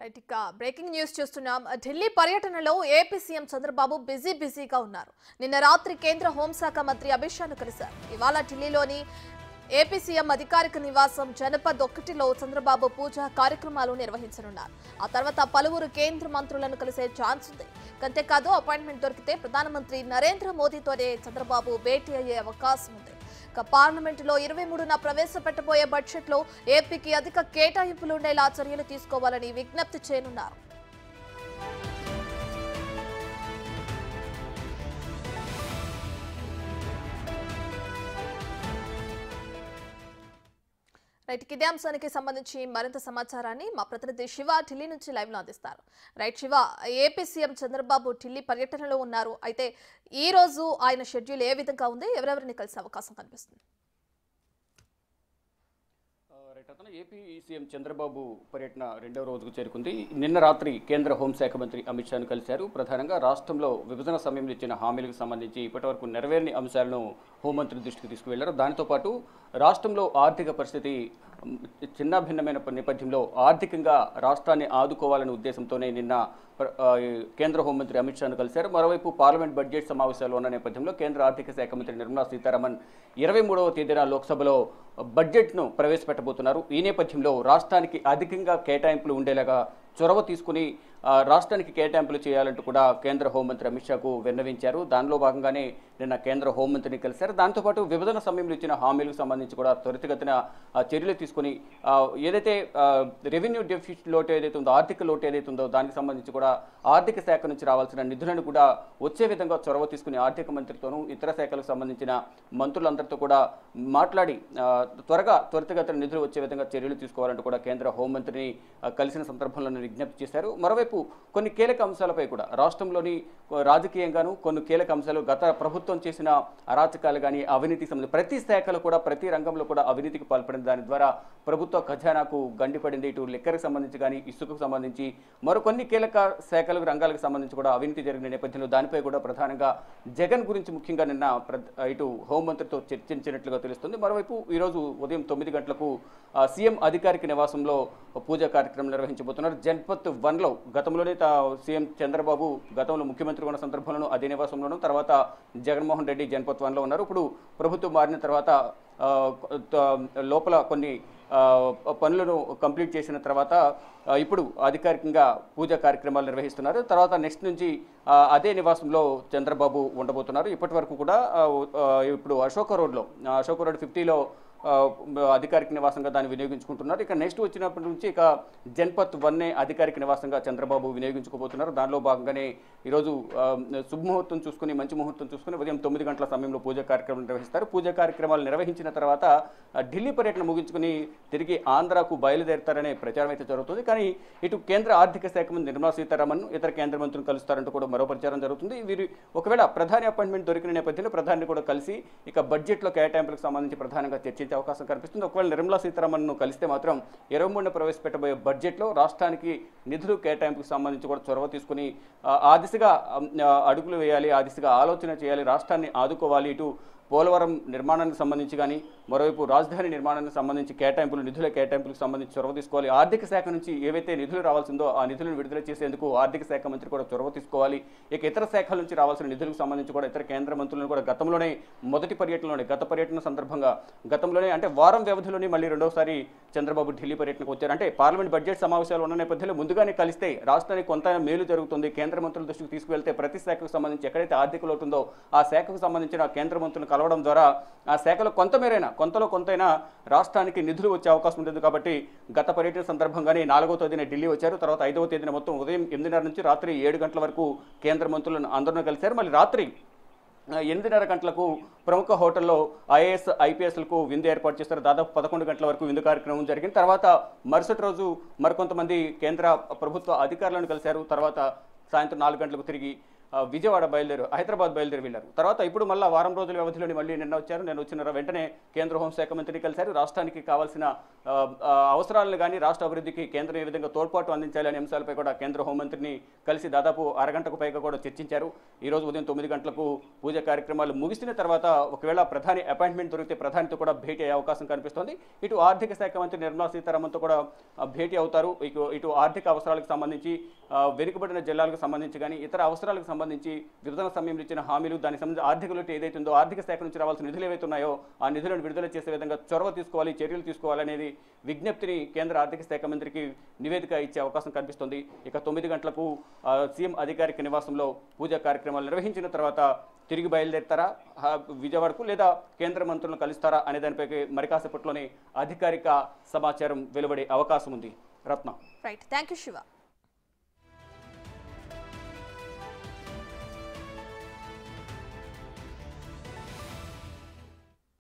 Right ఇక breaking news చూస్తున్నాం. ఢిల్లీ పర్యటనలో ఏపీ సీఎం చంద్రబాబు బిజీగా ఉన్నారు. నిన్న రాత్రి కేంద్ర హోంశాఖ మంత్రి అమిత్ షాను కలిశారు. ఇవాళ ఢిల్లీలోని ఏపీ సీఎం అధికారిక నివాసం జనపద్ 1లో చంద్రబాబు పూజా కార్యక్రమాలు నిర్వహించనున్నారు. ఆ తర్వాత పలువురు కేంద్ర మంత్రులను కలిసే ఛాన్స్ ఉంది. అంతేకాదు అపాయింట్మెంట్ దొరికితే ప్రధానమంత్రి నరేంద్ర మోదీతోనే చంద్రబాబు భేటీ అయ్యే అవకాశం ఉంది. పార్లమెంటులో 23న ప్రవేశపెట్టబోయే బడ్జెట్లో ఏపీకి అధిక కేటాయింపులు ఉండేలా చర్యలు తీసుకోవాలని విజ్ఞప్తి చేయనున్నారు. రైట్ ఇదే అంశానికి సంబంధించి మరింత సమాచారాన్ని మా ప్రతినిధి శివ ఢిల్లీ నుంచి లైవ్ లో అందిస్తారు. Right Shiva, AP CM Chandrababu Delhi పర్యటనలో ఉన్నారు. అయితే ఈ రోజు ఆయన షెడ్యూల్ ఏ విధంగా ఉంది, ఎవరెవరిని కలిసే అవకాశం కనిపిస్తుంది? ఏపీ సీఎం చంద్రబాబు పర్యటన రెండవ రోజుకు చేరుకుంది. నిన్న రాత్రి కేంద్ర హోంశాఖ మంత్రి అమిత్ షాను కలిశారు. ప్రధానంగా రాష్ట్రంలో విభజన సమయంలో ఇచ్చిన హామీలకు సంబంధించి ఇప్పటివరకు నెరవేరని అంశాలను హోంమంత్రి దృష్టికి తీసుకువెళ్లారు. దానితో పాటు రాష్ట్రంలో ఆర్థిక పరిస్థితి చిన్నాభిన్నమైన నేపథ్యంలో ఆర్థికంగా రాష్ట్రాన్ని ఆదుకోవాలనే ఉద్దేశంతోనే నిన్న కేంద్ర హోంమంత్రి అమిత్ షాను కలిశారు. మరోవైపు పార్లమెంట్ బడ్జెట్ సమావేశాలు ఉన్న నేపథ్యంలో కేంద్ర ఆర్థిక శాఖ మంత్రి నిర్మలా సీతారామన్ 23వ తేదీన లోక్సభలో బడ్జెట్ను ప్రవేశపెట్టబోతున్నారు. ఈ నేపథ్యంలో రాష్ట్రానికి అధికంగా కేటాయింపులు ఉండేలాగా చొరవ తీసుకుని రాష్ట్రానికి కేటాయింపులు చేయాలంటూ కూడా కేంద్ర హోంమంత్రి అమిత్ షాకు విన్నవించారు. దానిలో భాగంగానే నిన్న కేంద్ర హోంమంత్రిని కలిశారు. దాంతోపాటు విభజన సమయంలో ఇచ్చిన హామీలకు సంబంధించి కూడా త్వరితగతిన చర్యలు తీసుకుని ఏదైతే రెవెన్యూ డెఫిసిట్ లోటు ఏదైతే ఉందో, ఆర్థిక లోటు ఏదైతే ఉందో దానికి సంబంధించి కూడా ఆర్థిక శాఖ నుంచి రావాల్సిన నిధులను కూడా వచ్చే విధంగా చొరవ తీసుకుని ఆర్థిక మంత్రితోనూ ఇతర శాఖలకు సంబంధించిన మంత్రులందరితో కూడా మాట్లాడి త్వరితగతిన నిధులు వచ్చే విధంగా చర్యలు తీసుకోవాలంటూ కూడా కేంద్ర హోంమంత్రిని కలిసిన సందర్భంలో విజ్ఞప్తి చేశారు. మరోవైపు కొన్ని కీలక అంశాలపై కూడా రాష్ట్రంలోని రాజకీయంగాను కొన్ని కీలక అంశాలు గత ప్రభుత్వం చేసిన అరాచకాలు కానీ అవినీతికి సంబంధించి ప్రతి శాఖలో కూడా ప్రతి రంగంలో కూడా అవినీతికి పాల్పడింది. దాని ద్వారా ప్రభుత్వ ఖజానాకు గండిపడింది. ఇటు లిక్కర్కి సంబంధించి కానీ ఇసుకకు సంబంధించి మరికొన్ని కీలక శాఖలకు రంగాలకు సంబంధించి కూడా అవినీతి జరిగిన నేపథ్యంలో దానిపై కూడా ప్రధానంగా జగన్ గురించి ముఖ్యంగా నిన్న ఇటు హోంమంత్రితో చర్చించినట్లుగా తెలుస్తుంది. మరోవైపు ఈరోజు ఉదయం 9 గంటలకు సీఎం అధికారిక నివాసంలో పూజా కార్యక్రమం నిర్వహించబోతున్నారు. జన్పత్ 1లో గతంలోనే సీఎం చంద్రబాబు గతంలో ముఖ్యమంత్రి ఉన్న సందర్భంలోనూ అదే నివాసంలోనూ, తర్వాత జగన్మోహన్ రెడ్డి జన్పత్ 1లో ఉన్నారు. ఇప్పుడు ప్రభుత్వం మారిన తర్వాత లోపల కొన్ని పనులను కంప్లీట్ చేసిన తర్వాత ఇప్పుడు అధికారికంగా పూజా కార్యక్రమాలు నిర్వహిస్తున్నారు. తర్వాత నెక్స్ట్ నుంచి అదే నివాసంలో చంద్రబాబు ఉండబోతున్నారు. ఇప్పటి వరకు కూడా ఇప్పుడు అశోక రోడ్ 50లో అధికారిక నివాసంగా దాన్ని వినియోగించుకుంటున్నారు. ఇక నెక్స్ట్ వచ్చినప్పటి నుంచి ఇక జన్పత్ 1నే అధికారిక నివాసంగా చంద్రబాబు వినియోగించుకోబోతున్నారు. దానిలో భాగంగానే ఈరోజు శుభముహూర్తం చూసుకుని మంచి ముహూర్తం చూసుకుని ఉదయం 9 గంటల సమయంలో పూజా కార్యక్రమం నిర్వహిస్తారు. పూజా కార్యక్రమాలు నిర్వహించిన తర్వాత ఢిల్లీ పర్యటన ముగించుకుని తిరిగి ఆంధ్రాకు బయలుదేరుతారనే ప్రచారం అయితే జరుగుతుంది. కానీ ఇటు కేంద్ర ఆర్థిక శాఖ మంత్రి నిర్మలా సీతారామన్ ఇతర కేంద్ర మంత్రులను కలుస్తారంటూ కూడా మరో ప్రచారం జరుగుతుంది. వీరు ఒకవేళ ప్రధాని అపాయింట్మెంట్ దొరికిన నేపథ్యంలో ప్రధాని కూడా కలిసి ఇక బడ్జెట్లో కేటాయింపులకు సంబంధించి ప్రధానంగా చర్చించే అవకాశం కనిపిస్తుంది. ఒకవేళ నిర్మలా సీతారామన్ను కలిస్తే మాత్రం 23న ప్రవేశపెట్టబోయే బడ్జెట్లో రాష్ట్రానికి నిధులు కేటాయింపుకు సంబంధించి కూడా చొరవ తీసుకుని ఆ దిశగా అడుగులు వేయాలి, ఆ దిశగా ఆలోచన చేయాలి, రాష్ట్రాన్ని ఆదుకోవాలి. ఇటు పోలవరం నిర్మాణానికి సంబంధించి కానీ మరోవైపు రాజధాని నిర్మాణానికి సంబంధించి నిధుల కేటాయింపులకు సంబంధించి చొరవ తీసుకోవాలి. ఆర్థిక శాఖ నుంచి ఏవైతే నిధులు రావాల్సిందో ఆ నిధులను విడుదల చేసేందుకు ఆర్థిక శాఖ మంత్రి కూడా చొరవ తీసుకోవాలి. ఇక ఇతర శాఖల నుంచి రావాల్సిన నిధులకు సంబంధించి కూడా ఇతర కేంద్ర మంత్రులను కూడా గతంలోనే గత పర్యటన సందర్భంగా గతంలోనే అంటే వారం వ్యవధిలోనే మళ్ళీ రెండోసారి చంద్రబాబు ఢిల్లీ పర్యటనకు వచ్చారు. అంటే పార్లమెంట్ బడ్జెట్ సమావేశాలు ఉన్న నేపథ్యంలో ముందుగానే కలిస్తే రాష్ట్రానికి కొంత మేలు జరుగుతుంది. కేంద్ర మంత్రుల దృష్టికి తీసుకువెళ్తే ప్రతి శాఖకు సంబంధించి ఎక్కడైతే ఆర్థిక లోటు ఉందో ఆ శాఖకు సంబంధించిన కేంద్ర మంత్రులను కలవడం ద్వారా ఆ శాఖలో కొంతలో కొంతైనా రాష్ట్రానికి నిధులు వచ్చే అవకాశం ఉంటుంది. కాబట్టి గత పర్యటన సందర్భంగానే 4వ తేదీన ఢిల్లీ వచ్చారు. తర్వాత 5వ తేదీన మొత్తం ఉదయం 8:30 నుంచి రాత్రి 7 గంటల వరకు కేంద్ర మంత్రులను అందరూ కలిశారు. మళ్ళీ రాత్రి 8:30 గంటలకు ప్రముఖ హోటల్లో ఐఏఎస్ ఐపీఎస్లకు విందు ఏర్పాటు చేస్తారు. దాదాపు 11 గంటల వరకు విందు కార్యక్రమం జరిగింది. తర్వాత మరుసటి రోజు మరికొంతమంది కేంద్ర ప్రభుత్వ అధికారులను కలిశారు. తర్వాత సాయంత్రం 4 గంటలకు తిరిగి విజయవాడ హైదరాబాద్ బయలుదేరి వెళ్ళారు. తర్వాత ఇప్పుడు మళ్ళీ వారం రోజుల వ్యవధిలోని మళ్ళీ నిన్న వచ్చారు. నేను వచ్చిన వెంటనే కేంద్ర హోంశాఖ మంత్రిని కలిశారు. రాష్ట్రానికి కావాల్సిన అవసరాలను కానీ రాష్ట్ర అభివృద్ధికి కేంద్రం ఏ విధంగా తోడ్పాటు అందించాలి అనే అంశాలపై కూడా కేంద్ర హోంమంత్రిని కలిసి దాదాపు అరగంటకు పైగా కూడా చర్చించారు. ఈరోజు ఉదయం 9 గంటలకు పూజ కార్యక్రమాలు ముగిసిన తర్వాత ఒకవేళ ప్రధాని అపాయింట్మెంట్ దొరికితే ప్రధానితో కూడా భేటీ అయ్యే అవకాశం కనిపిస్తోంది. ఇటు ఆర్థిక శాఖ మంత్రి నిర్మలా సీతారామన్తో కూడా భేటీ అవుతారు. ఇటు ఆర్థిక అవసరాలకు సంబంధించి వెనుకబడిన జిల్లాలకు సంబంధించి కానీ ఇతర అవసరాలకు సంబంధించి విభజన సమయంలో ఇచ్చిన హామీలు దానికి సంబంధించి ఆర్థిక లోటు ఏదైతే ఉందో ఆర్థిక శాఖ నుంచి రావాల్సిన నిధులు ఏవైతే ఉన్నాయో ఆ నిధులను విడుదల చేసే విధంగా చొరవ తీసుకోవాలి, చర్యలు తీసుకోవాలనేది విజ్ఞప్తిని కేంద్ర ఆర్థిక శాఖ మంత్రికి నివేదిక ఇచ్చే అవకాశం కనిపిస్తుంది. ఇక 9 గంటలకు సీఎం అధికారిక నివాసంలో పూజా కార్యక్రమాలు నిర్వహించిన తర్వాత తిరిగి బయలుదేరుతారా విజయవాడకు లేదా కేంద్ర మంత్రులను కలుస్తారా అనే దానిపై మరి కాసేపట్లోనే అధికారిక సమాచారం వెలువడే అవకాశం ఉంది. Ratna. Right, thank you Shiva.